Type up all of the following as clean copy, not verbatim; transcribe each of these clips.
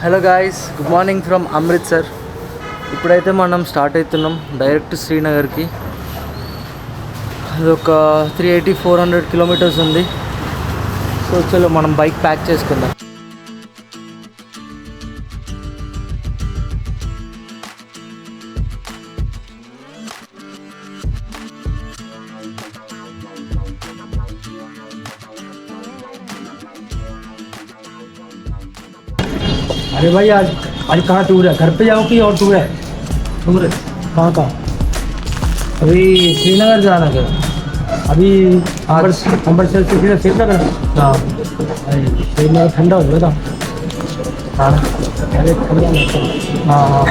Hello guys, good morning from Amritsar. ఇప్పుడైతే మనం start అవుతున్నాం డైరెక్ట్ శ్రీనగర్కి. అది ఒక 380-400 కిలోమీటర్స్ ఉంది. సో చలో మనం బైక్ ప్యాక్ చేసుకుందాం. अरे भाई आज आज कहाँ टूर है? घर पे जाओ कि और टूर है? टूर है कहाँ का? अभी श्रीनगर जाना है. अभी अमृतसर से सीधा श्रीनगर. हाँ श्रीनगर ठंडा हो गया था. हाँ अरे ठंडा लगता है. हाँ हाँ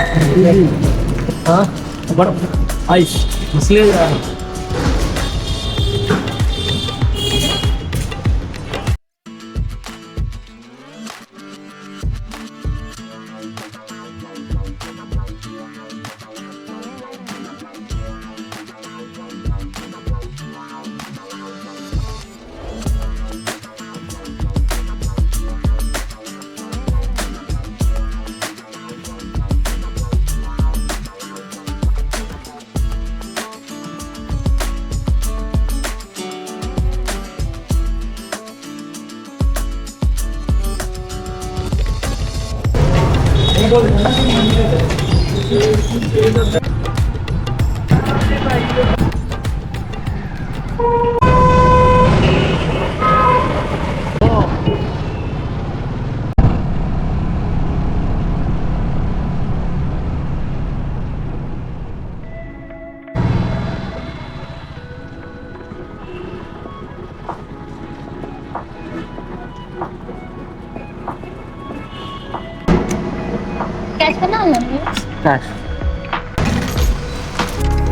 हाँ बर्फ आइस इसलिए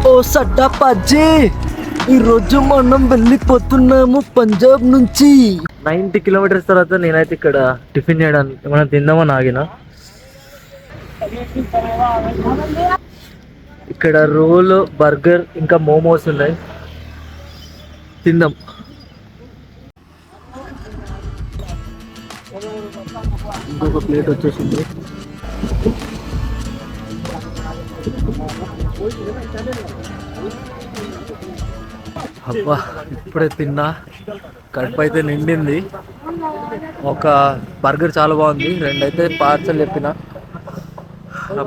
ఓ సడ్డా పజ్జి, ఈరోజు మనం వెళ్ళిపోతున్నాము పంజాబ్ నుంచి. 90 కిలోమీటర్స్ తర్వాత నేనైతే ఇక్కడ టిఫిన్ చేయడానికి మనం తిందామని ఆగిన. ఇక్కడ రోల్, బర్గర్ ఇంకా మోమోస్ ఉన్నాయి, తిందాం. ఇంకొక ప్లేట్ వచ్చేసింది. అబ్బా, ఇప్పుడే తిన్నా, కడుపు అయితే నిండింది. ఒక బర్గర్ చాలా బాగుంది, రెండైతే పార్సల్ చెప్పిన.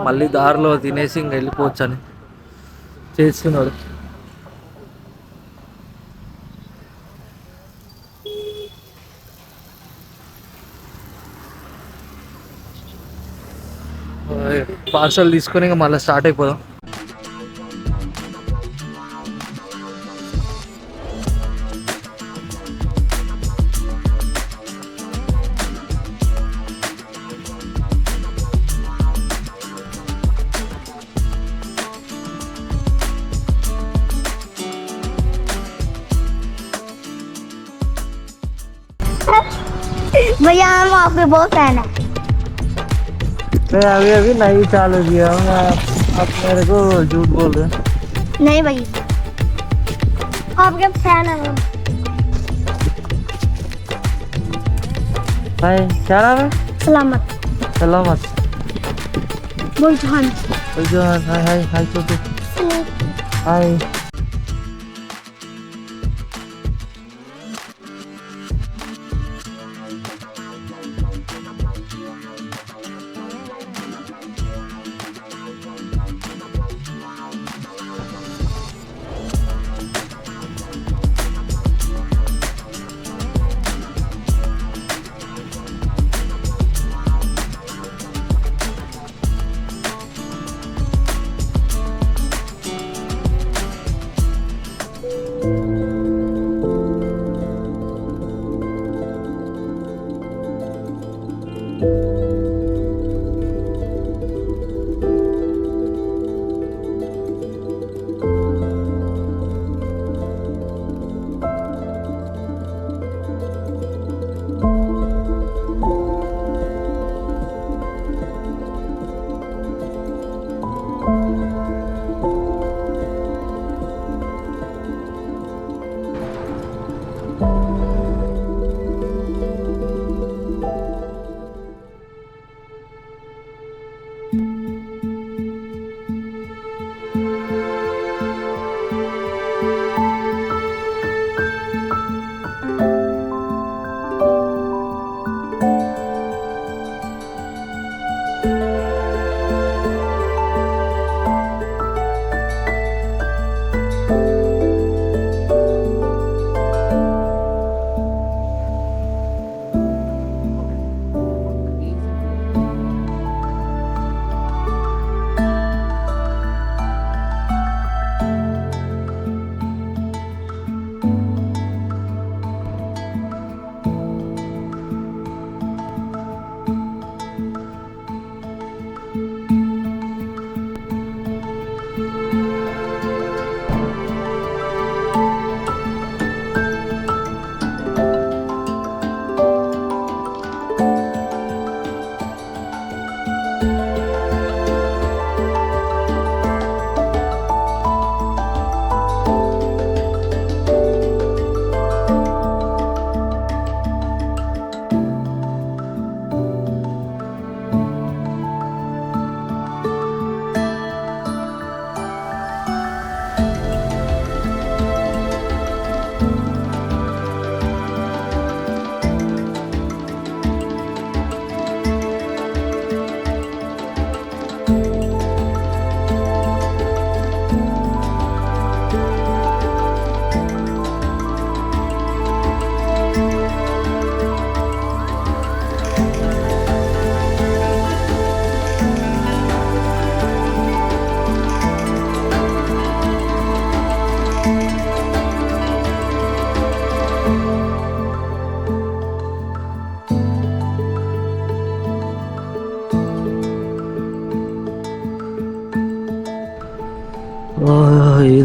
మళ్ళీ దారిలో తినేసి ఇంక వెళ్ళిపోవచ్చు అని చేస్తున్నాడు. పార్సల్ తీసుకొని ఇంకా మళ్ళీ స్టార్ట్ అయిపోదాం. भैया हम आपके बहुत फैन है. मैं अभी नहीं चालू किया हूँ, आप मेरे को झूठ बोल रहे हैं. नहीं भैया, आपके फैन है हम. हाय, क्या नाम है? सलामत. सलामत. बुलजान. बुलजान. हाय हाय हाय छोटू. हाय.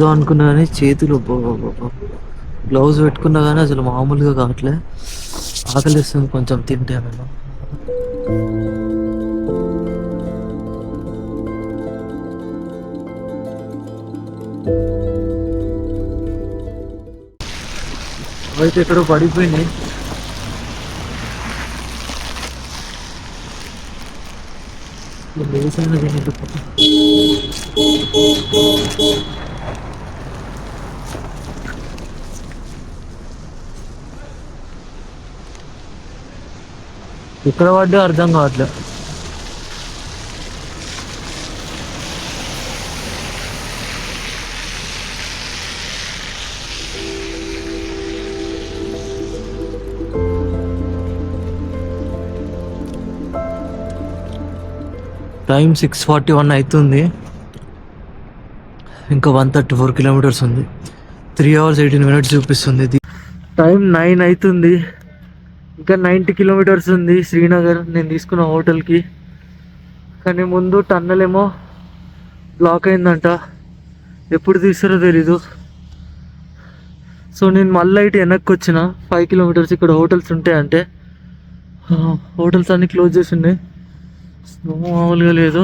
చూద్దాం అనుకున్నా కానీ చేతులు గ్లౌజ్ పెట్టుకున్నా కానీ అసలు మామూలుగా కావట్లే. ఆకలిస్తుంది కొంచెం తింటే నేను. అయితే ఎక్కడో పడిపోయినాయి. లేచిన ఎక్కడ పడ్డా అర్థం కావట్లే. టైం 6:41 అవుతుంది. ఇంకా 134 కిలోమీటర్స్ ఉంది. 3 hours 18 minutes చూపిస్తుంది. టైం 9 అవుతుంది. ఇంకా 90 కిలోమీటర్స్ ఉంది శ్రీనగర్ నేను తీసుకున్న హోటల్కి. కానీ ముందు టన్నల్ ఏమో బ్లాక్ అయిందంట, ఎప్పుడు తీస్తారో తెలీదు. సో నేను మళ్ళీ ఇటు వెనక్కి వచ్చిన 5 కిలోమీటర్స్. ఇక్కడ హోటల్స్ ఉంటాయంటే హోటల్స్ అన్నీ క్లోజ్ చేసి ఉన్నాయి. మామూలుగా లేదు.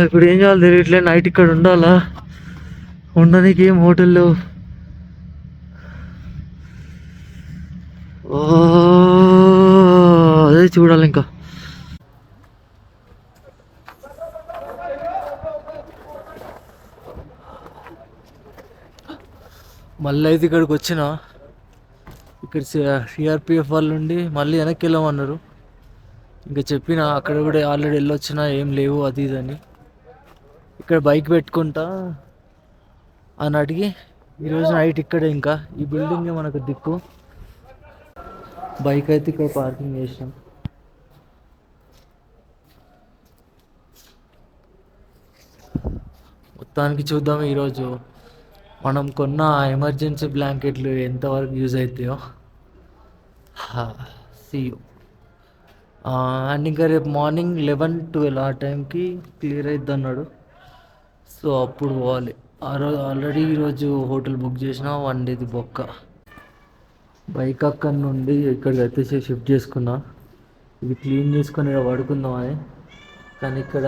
ఇప్పుడు ఏం చేయాలో తెలియట్లే. నైట్ ఇక్కడ ఉండాలా, ఉండడానికి ఏం హోటల్ లేవు. అదే చూడాలి ఇంకా. మళ్ళీ అయితే ఇక్కడికి వచ్చిన. ఇక్కడ సిఆర్పిఎఫ్ వాళ్ళు ఉండి మళ్ళీ వెనక్కి వెళ్ళమన్నారు. ఇంకా చెప్పిన అక్కడ కూడా ఆల్రెడీ వెళ్ళొచ్చినా ఏం లేవు అది ఇది అని. ఇక్కడ బైక్ పెట్టుకుంటా అని అడిగి ఈరోజు నైట్ ఇక్కడే. ఇంకా ఈ బిల్డింగే మనకు దిక్కు. బైక్ అయితే ఇక్కడ పార్కింగ్ చేసినాం. మొత్తానికి చూద్దాం ఈరోజు మనం కొన్న ఎమర్జెన్సీ బ్లాంకెట్లు ఎంతవరకు యూజ్ అవుతాయో. See you. అండ్ ఇంకా రేపు మార్నింగ్ 11-12 ఆ టైంకి క్లియర్ అవుద్ది అన్నాడు. సో అప్పుడు పోవాలి. ఆ రోజు ఆల్రెడీ ఈరోజు హోటల్ బుక్ చేసిన, 1 డేది బొక్క. బైక్ అక్కడి నుండి ఇక్కడికి అయితే షిఫ్ట్ చేసుకున్నా. ఇది క్లీన్ చేసుకొని ఇక్కడ పడుకుందామని. కానీ ఇక్కడ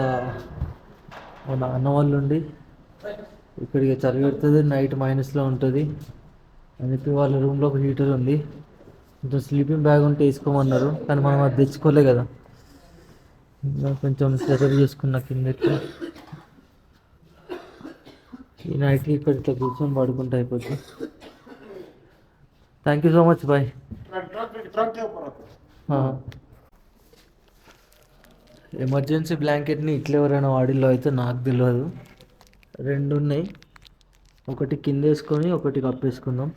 మా నాన్న వాళ్ళు ఉండి ఇక్కడికి చలి పెడుతుంది, నైట్ మైనస్లో ఉంటుంది అని చెప్పి వాళ్ళ రూమ్లో ఒక హీటర్ ఉంది. కొంచెం స్లీపింగ్ బ్యాగ్ ఉంటే వేసుకోమన్నారు, కానీ మనం అది తెచ్చుకోలే కదా. ఇంకా కొంచెం సెటప్ చేసుకున్న కిందకి. ఈ నైట్కి ఇక్కడ ఇట్లా కూర్చొని పడుకుంటే అయిపోతుంది. Thank you so much boy. Emergency బ్లాంకెట్ని ఇట్లా ఎవరైనా వాడిల్లో అయితే నాకు తెలియదు. 2 ఉన్నాయి, ఒకటి కింద వేసుకొని ఒకటి కప్పేసుకుందాం.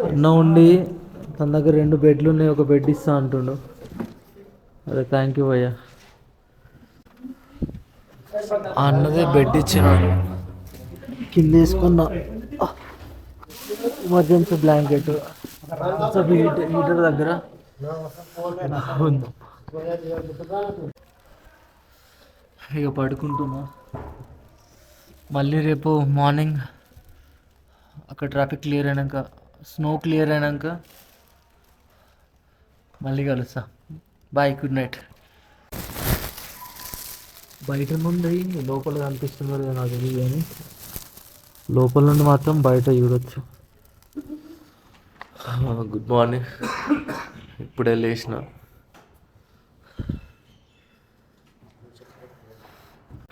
అన్న ఉండి తన దగ్గర 2 బెడ్లు ఉన్నాయి, ఒక బెడ్ ఇస్తా అంటుండు. అదే థ్యాంక్ యూ భయ్యా. అన్నదే బెడ్ ఇచ్చినాడు, కింద వేసుకున్నా. ఎమర్జెన్సీ బ్లాంకెట్ హీటర్ దగ్గర ఉంది. ఇక పడుకుంటున్నా. మళ్ళీ రేపు మార్నింగ్ అక్కడ ట్రాఫిక్ క్లియర్ అయినాక, స్నో క్లియర్ అయినాక మళ్ళీ కలుస్తా. Bye, good night. బయట నుండి లోపల కనిపిస్తున్నారు కదా నాకు తెలియదు, కానీ లోపల నుండి మాత్రం బయట చూడొచ్చు. Good morning. ఇప్పుడే లేచిన.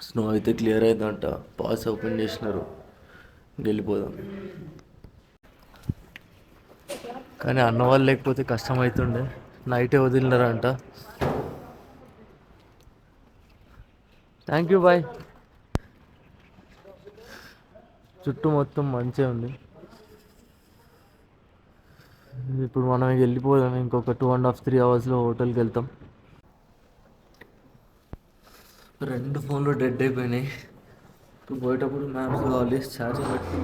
స్నో అయితే క్లియర్ అయిందంట, పాస్ ఓపెన్ చేసినారు, వెళ్ళిపోదాం. కానీ అన్న వాళ్ళు లేకపోతే కష్టం అవుతుండే, నైటే వదిలినారంట. Thank you bye. చుట్టూ మొత్తం మంచిగా ఉంది. ఇప్పుడు మనం వెళ్ళిపోదాం. ఇంకొక 2.5-3 అవర్స్లో హోటల్కి వెళ్తాం. 2 ఫోన్లు డెడ్ అయిపోయినాయి. పోయేటప్పుడు మ్యాప్స్ కావాలి, ఛార్జింగ్ పెట్టి.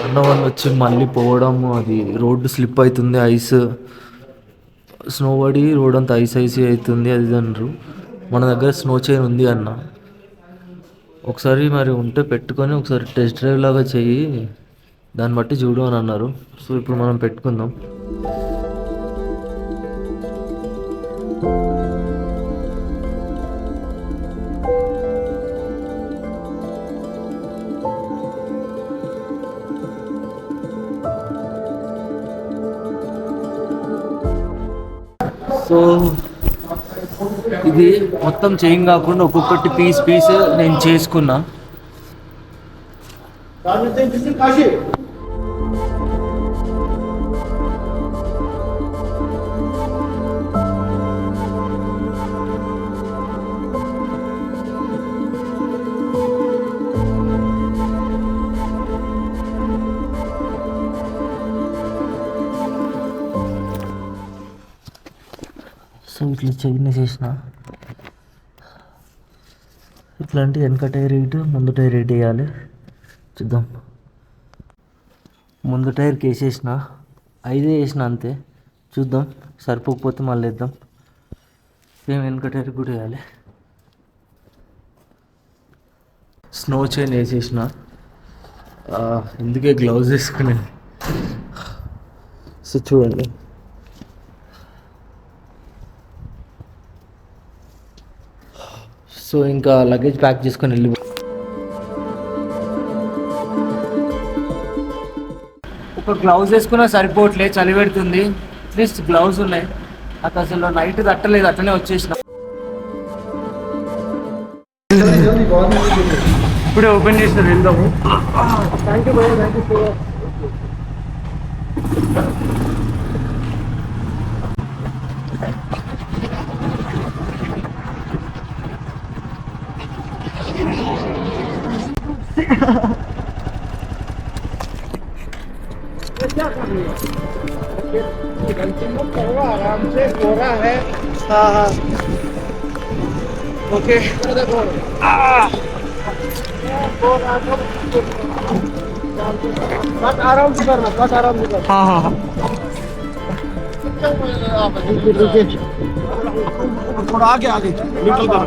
అన్నవన్నీ వచ్చి మళ్ళీ పోవడం, అది రోడ్డు స్లిప్ అవుతుంది, ఐస్ స్నో పడి రోడ్ అంతా ఐస్ ఐసీ అవుతుంది అది అన్నారు. మన దగ్గర స్నో చైన్ ఉంది అన్న, ఒకసారి మరి ఉంటే పెట్టుకొని ఒకసారి టెస్ట్ డ్రైవ్ లాగా చెయ్యి, దాన్ని బట్టి చూడు అని అన్నారు. సో ఇప్పుడు మనం పెట్టుకుందాం. సో ఇది మొత్తం చేంజ్ కాకుండా ఒక్కొక్కటి పీస్ నేను చేసుకున్నా. సో ఇట్లా చైన్ చేసిన, ఇట్లాంటి వెనక టైర్ ఇటు ముందు టైర్ ఇటు వేయాలి. చూద్దాం. ముందు టైర్కి వేసేసిన, 5 వేసిన అంతే. చూద్దాం, సరిపోకపోతే మళ్ళీ వేద్దాం. సేమ్ వెనక టైర్ కూడా వేయాలి. స్నో చైన్ వేసేసిన, ఇందుకే గ్లౌజ్ వేసుకునేది. సో చూడండి, సో ఇంకా లగేజ్ ప్యాక్ చేసుకొని వెళ్ళి ఒక గ్లౌజ్ వేసుకున్నా సరిపోవట్లేదు, చలి పెడుతుంది. అట్లీస్ట్ గ్లౌజ్ ఉన్నాయి, నాకు అసలు నైట్ తట్టలేదు, అట్లనే వచ్చేసిన. ఇప్పుడే ఓపెన్ చేసిన వెళ్దాము. Thank you bye, thank you so much. आराम से कोरा है. हाँ हाँ ओके. देखो कट आराम से करना, कट आराम से करना. हाँ हाँ हाँ थोड़ा आगे आगे निकल कर.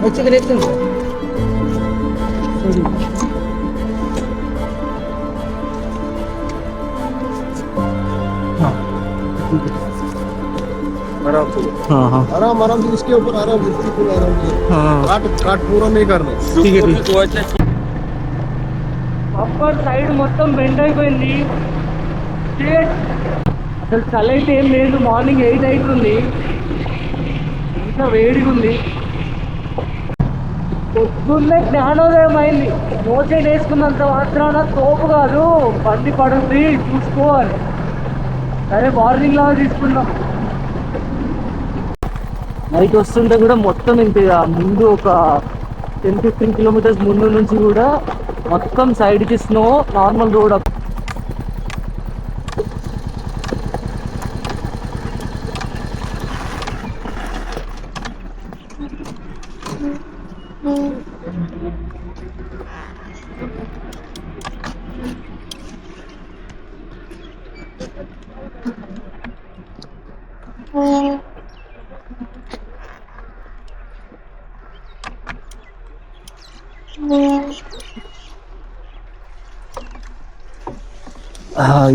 వచ్చి కనెక్షన్ आराम से इसके ऊपर आराम से, बिल्कुल आराम से. काट पूरा नहीं करना. ठीक है. అప్పర్ సైడ్ మొత్తం బెండ్ అయిపోయింది. అసలు చలి అయితే ఏం లేదు, మార్నింగ్ 8 అవుతుంది, ఇంకా వేడిగా ఉంది. పొద్దున్నే జ్ఞానోదయం అయింది. మోచేట్ వేసుకున్నంత మాత్రాన తోపు కాదు, బండి పడుతుంది, చూసుకోవాలి. సరే వార్నింగ్ లాగా తీసుకున్నాం. నైట్ వస్తుంటే కూడా మొత్తం ఇంత ముందు ఒక 10-15 కిలోమీటర్స్ ముందు నుంచి కూడా మొత్తం సైడ్కి స్నో, నార్మల్ రోడ్.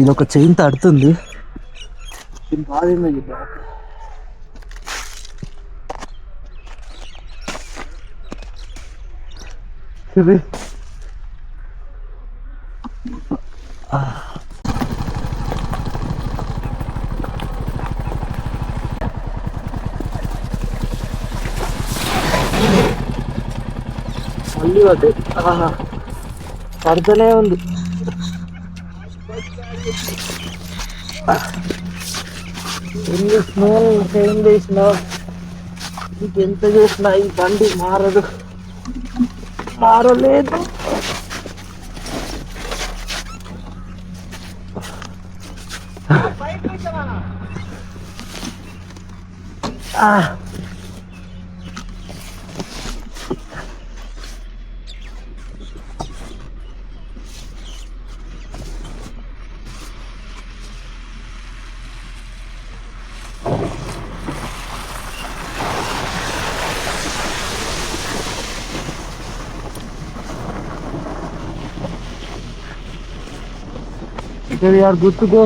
ఇది ఒక చైన్ తడుతుంది. దీని బాధేమైంది బ్యాక్. మళ్ళీ పడ్డాయి, పడుతూనే ఉంది. ఎన్ని స్నోలు ఏం చేసినా ఎంత చేసినా ఈ బండి మారలేదు. Okay, we are good to go.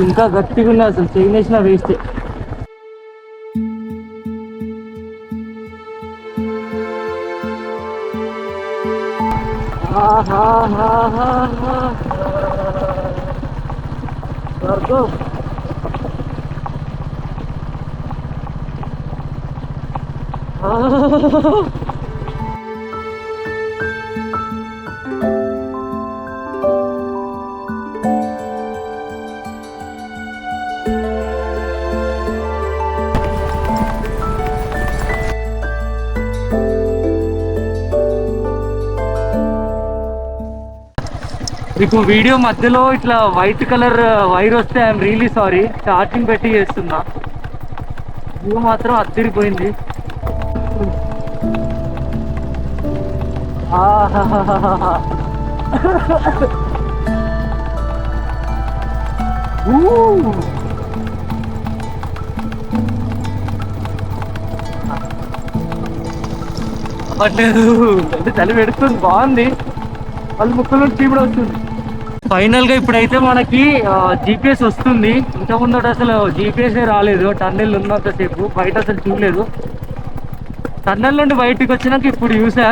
ఇంకా గట్టిగా ఉన్నాయి, అసలు చైన్ వేసినా వేస్ట్. మీకు వీడియో మధ్యలో ఇట్లా వైట్ కలర్ వైర్ వస్తే ఐఎమ్ రియలీ సారీ. ఛార్జింగ్ పెట్టి చేస్తున్నా. వ్యూ మాత్రం అద్దరిపోయింది. పట్టలేదు అంటే చలి పెడుతుంది. బాగుంది. వాళ్ళు ముక్కలు చీపుడు వస్తుంది. ఫైనల్ గా ఇప్పుడైతే మనకి జీపీఎస్ వస్తుంది. ఇంతకుముందు అసలు జీపీఎస్ రాలేదు. టన్నెల్ ఉన్నంతసేపు బయట అసలు చూడలేదు. టన్నెల్ నుండి బయటకు వచ్చినాక ఇప్పుడు చూసా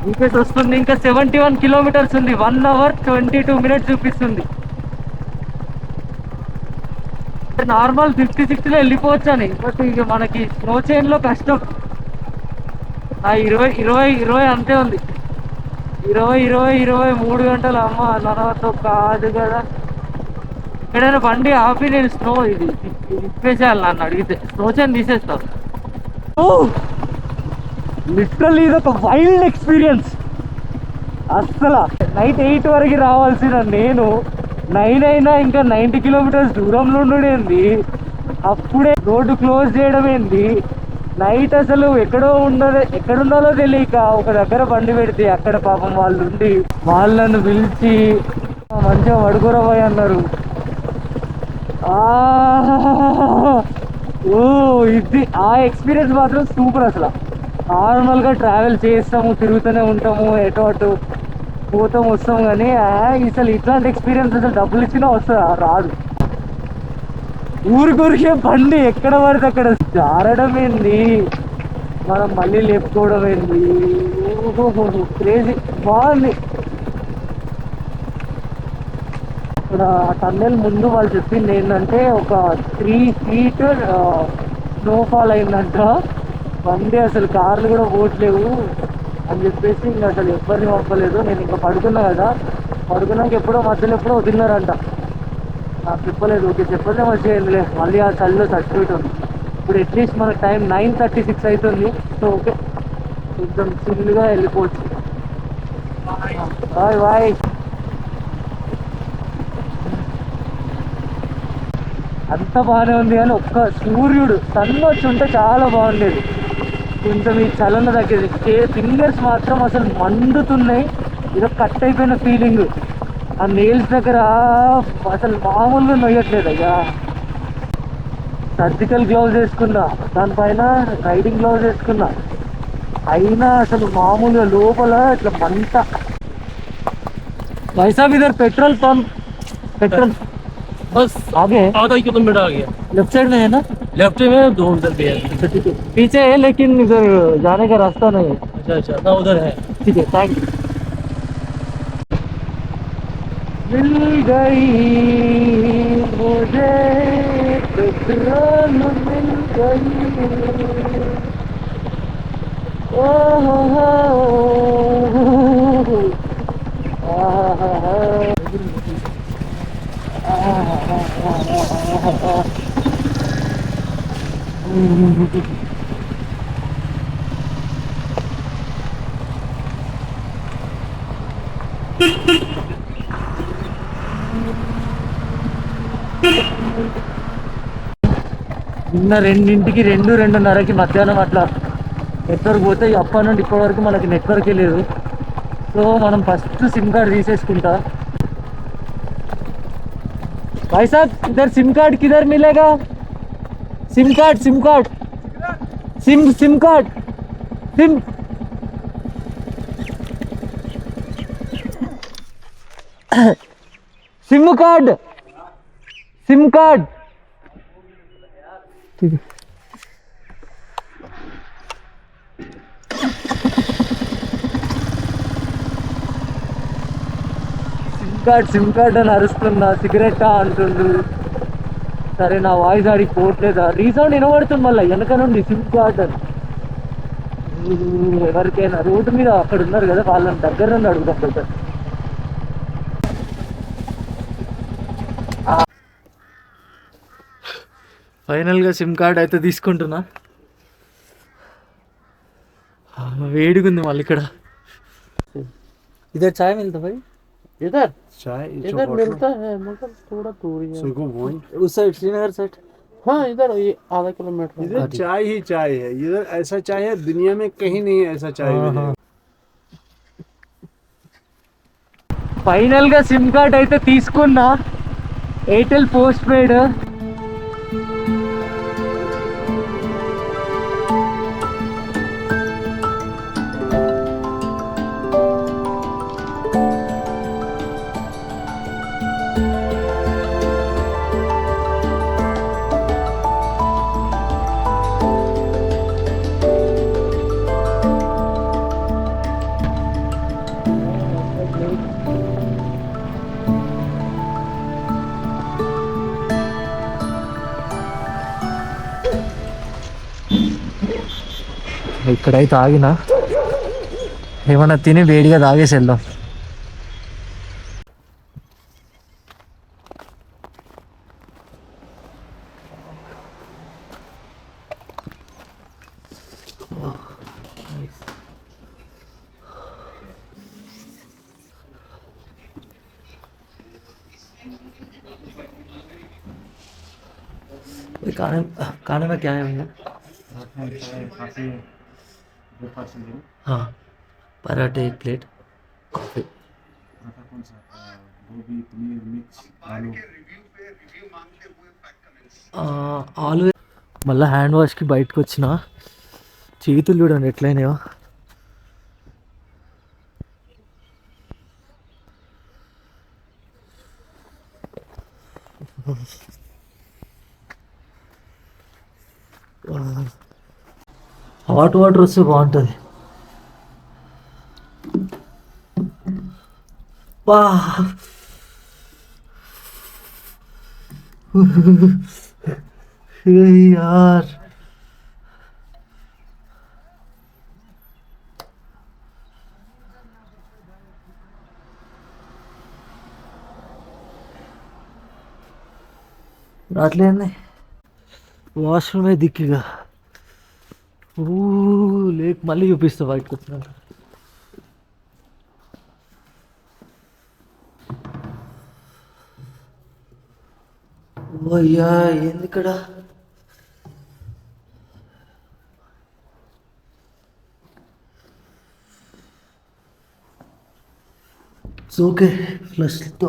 జీపీఎస్ వస్తుంది. ఇంకా 71 కిలోమీటర్స్ ఉంది. 1 hour 22 minutes చూపిస్తుంది. నార్మల్ 50-60లో వెళ్ళిపోవచ్చు అని. బట్ ఇక మనకి స్నో చైన్ లో కష్టం. 20 అంతే ఉంది. 23 గంటలు అమ్మ నడవతో కాదు కదా. ఎక్కడైనా బండి ఆపి నేను స్నో ఇది ఇప్పేసేయాలి. నన్ను అడిగితే స్నో చైన్ తీసేస్తాను. లిటరల్లీ ఇది ఒక వైల్డ్ ఎక్స్పీరియన్స్. అస్సలు నైట్ 8 వరకు రావాల్సిన నేను 9 అయినా ఇంకా 90 కిలోమీటర్స్ దూరంలో ఉండేది. అప్పుడే రోడ్డు క్లోజ్ చేయడం ఏంది. నైట్ అసలు ఎక్కడుండాలో తెలియక ఒక దగ్గర బండి పెడితే అక్కడ పాపం వాళ్ళు ఉండి వాళ్ళను పిలిచి మంచిగా పడుకోరబోయి అన్నారు. ఇది ఆ ఎక్స్పీరియన్స్ మాత్రం సూపర్. అసలు నార్మల్గా ట్రావెల్ చేస్తాము, తిరుగుతూనే ఉంటాము, ఎటు అటు పోతాం వస్తాం, కానీ అసలు ఇట్లాంటి ఎక్స్పీరియన్స్ అసలు డబ్బులు ఇచ్చినా రాదు. ఊరికే బండి ఎక్కడ పడితే అక్కడ జారడం ఏంది, మనం మళ్ళీ లేపుకోవడం ఏంది. క్రేజీ బాగుంది. ఇక్కడ టన్నెల్ ముందు వాళ్ళు చెప్పింది ఏంటంటే ఒక 3 feet స్నోఫాల్ అయిందంట. బండి అసలు కార్లు కూడా పోవట్లేవు అని చెప్పేసి ఇంకా అసలు ఎవరిని పంపలేదు. నేను ఇంకా పడుకున్నా కదా, పడుకున్నాక ఎప్పుడో వదిలినారంట. నాకు చెప్పలేదు. ఓకే చెప్పదే మంచిగా అయిందిలే. మళ్ళీ ఆ చలిలో చచ్చిపోయి ఉంది. ఇప్పుడు అట్లీస్ట్ మనకు టైం 9:36 అవుతుంది. సో ఓకే, కొంచెం చిల్లుగా వెళ్ళిపోవచ్చు. బాయ్. అంత బాగానే ఉంది కానీ ఒక్క సూర్యుడు సన్ వచ్చి ఉంటే చాలా బాగుండేది. కొంచెం ఈ చలన దగ్గర ఫింగర్స్ మాత్రం అసలు మండుతున్నాయి. ఇదో కట్ అయిపోయిన ఫీలింగ్. ఆ నెయిల్స్ దగ్గర అసలు మామూలుగా నొయ్యట్లేదు. అయ్యా సర్జికల్ గ్లౌజ్ వేసుకున్నా, దానిపైన రైడింగ్ గ్లౌజ్ వేసుకున్నా, అయినా అసలు మామూలుగా లోపల ఇట్లా మంట. వైసాబ్ ఇదర్ పెట్రోల్ పంప్ बस आगे है? आधा किलोमीटर आ गया। लेफ्ट साइड में है ना? लेफ्ट में 2 उधर भी है। पीछे है लेकिन इधर जाने का रास्ता नहीं है। अच्छा ना उधर है। ठीक है, थैंक यू। मिल गई मुझे फिक्रान मिल गई ओ हो నిన్న 2ంటికి 2:30కి మధ్యాహ్నం అట్లా నెట్వర్క్ పోతే అప్పటి నుండి ఇప్పటి వరకు మనకి నెట్వర్కే లేదు. సో మనం ఫస్ట్ సిమ్ కార్డ్ తీసేసుకుంటా. भाई साहब इधर सिम कार्ड किधर मिलेगा? SIM card SIM card SIM SIM card SIM SIM card SIM card ठीक है. సిమ్ కార్డ్ అని అరుస్తున్నా, సిగరెట్టా అంటుండు. సరే నా వాయిస్ ఆడికి పోవట్లేదా? రీసౌండ్ వినబడుతుంది మళ్ళీ వెనక నుండి సిమ్ కార్డ్ అని. ఎవరికైనా రోడ్డు మీద అక్కడ ఉన్నారు కదా వాళ్ళని దగ్గర నుండి అడుగుతాం సార్. ఫైనల్గా సిమ్ కార్డ్ అయితే తీసుకుంటున్నా. వేడిగా ఉంది మళ్ళీ ఇక్కడ. ఇదే చాయ్ మిల్తా భాయ్? इधर चाय इधर मिलता है मगर थोड़ा दूर है. उस साइड श्रीनगर साइड. हाँ इधर ये आधा किलोमीटर. इधर चाय ही चाय है. इधर ऐसा चाय है दुनिया में कहीं नहीं है ऐसा चाय मिलेगा. ఫైనల్గా సిమ్ కార్డ్ అయితే తీసుకున్నా. Airtel post paid. ఇక్కడైతే ఆగినా ఏమన్నా తిని వేడిగా తాగేసి వెళ్దాం. खाने में क्या है भैया? हाँ पराठे 1 प्लेट, कॉफी. ఆలు మళ్ళీ హ్యాండ్ వాష్కి బయటకు వచ్చిన చేతులు చూడండి ఎట్లయినాయో. హాట్ వాటర్ వస్తే బాగుంటుంది. వా యార్ రావట్లేదండి. వాష్రూమే దిక్కుగా. లేక్ మళ్ళీ చూపిస్తా బయటకు వచ్చినాక. అయ్యా ఏంది ఇక్కడ? ఓకే ఫ్లష్తో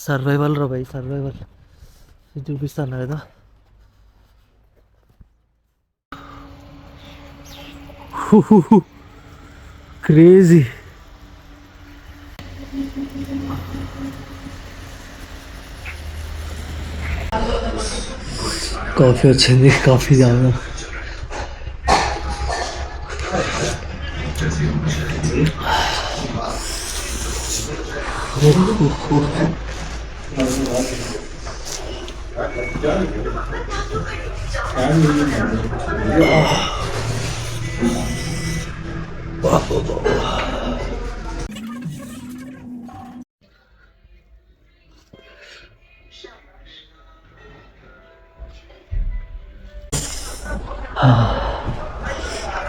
సర్వైవల్ రా భయ్, సర్వైవల్ చూపిస్తాను కదా. క్రేజీ. కాఫీ వచ్చింది, కాఫీ తాగుదాం.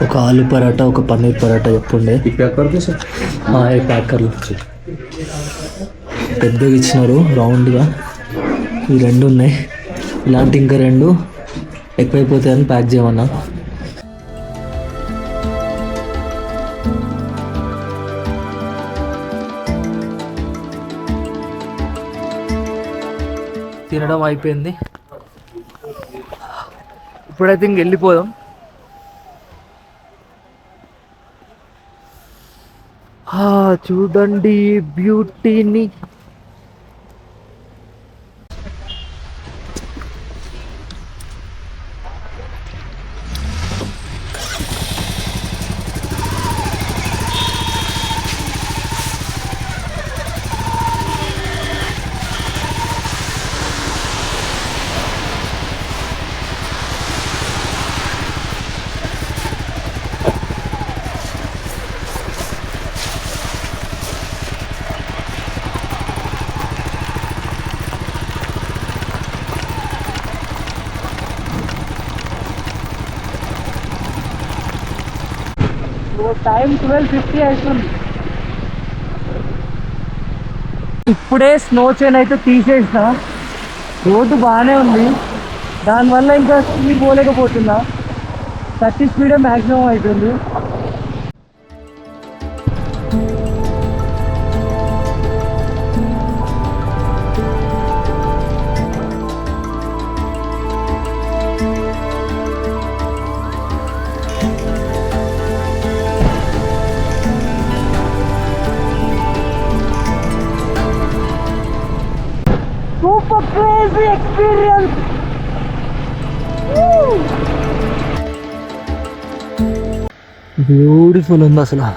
ఒక ఆలు పరాటా, ఒక పన్నీర్ పరాటా చెప్పుండే. पैक कर दो सर. ఏ ప్యాకర్లు పెద్దగా ఇచ్చినారు రౌండ్గా. ఈ రెండు ఉన్నాయి, ఇలాంటి ఇంకా రెండు ఎక్కువైపోతాయని ప్యాక్ చేయమన్నా. తినడం అయిపోయింది, ఇప్పుడైతే ఇంక వెళ్ళిపోదాం. చూడండి బ్యూటీని. టైం 12:50 అవుతుంది. ఇప్పుడే స్నో చైన్ అయితే తీసేసిన. రోడ్డు బాగానే ఉంది, దానివల్ల ఇంకా స్పీడ్ పోలేకపోతున్నా. 30 స్పీడే మ్యాక్సిమం అవుతుంది. Super crazy experience. బ్యూటిఫుల్ ఉంది అసలు.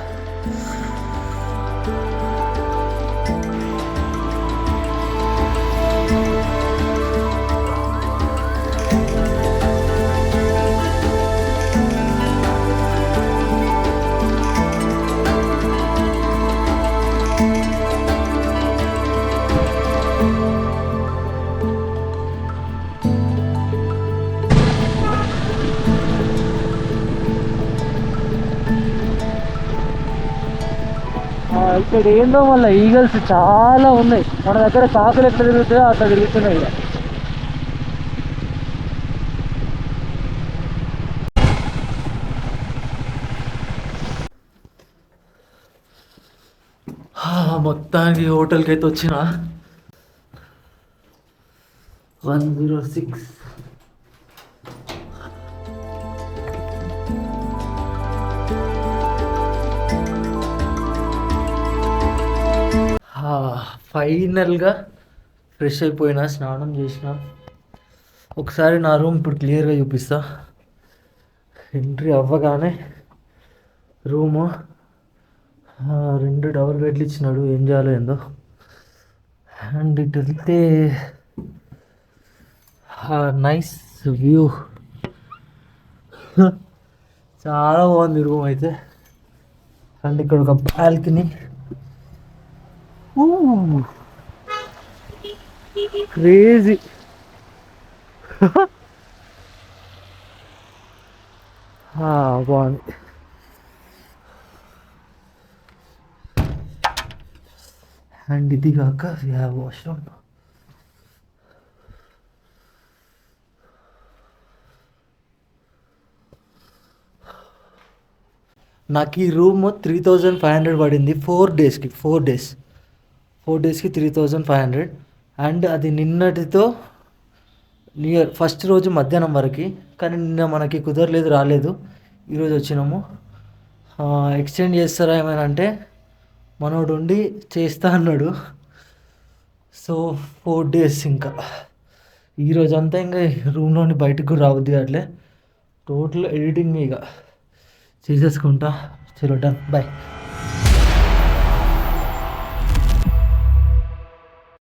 ఇక్కడ ఏందో వల్ల ఈగల్స్ చాలా ఉన్నాయి. మన దగ్గర కాకులు ఎట్లా తిరుగుతాయో అట్లా తిరుగుతున్నాయి. ఇక మొత్తానికి హోటల్కి అయితే వచ్చిన 106. ఫైనల్గా ఫ్రెష్ అయిపోయినా, స్నానం చేసిన. ఒకసారి నా రూమ్ ఇప్పుడు క్లియర్గా చూపిస్తా. ఎంట్రీ అవ్వగానే రూము 2 డబుల్ బెడ్లు ఇచ్చినాడు, ఏం చేయాలో ఏందో. అండ్ ఇటు వెళ్తే నైస్ వ్యూ, చాలా బాగుంది రూమ్ అయితే. అండ్ ఇక్కడ ఒక బాల్కనీ, క్రేజీ. బాగుంది. అండ్ ఇది కాక వాష్రూమ్. నాకు ఈ రూమ్ 3500 పడింది 4 డేస్కి. 4 డేస్కి 3500. అండ్ అది నిన్నటితో నియర్ ఫస్ట్ రోజు మధ్యాహ్నం వరకు. కానీ నిన్న మనకి కుదరలేదు, రాలేదు. ఈరోజు వచ్చినాము. ఎక్స్టెండ్ చేస్తారా ఏమైనా అంటే మనోడు ఉండి చేస్తా అన్నాడు. సో 4 days ఇంకా ఈరోజు అంతా ఇంకా రూమ్లోని బయటకు కూడా రావద్దు అట్లే టోటల్ ఎడిటింగ్ ఇక చేసేసుకుంటా. చలో డన్, బాయ్.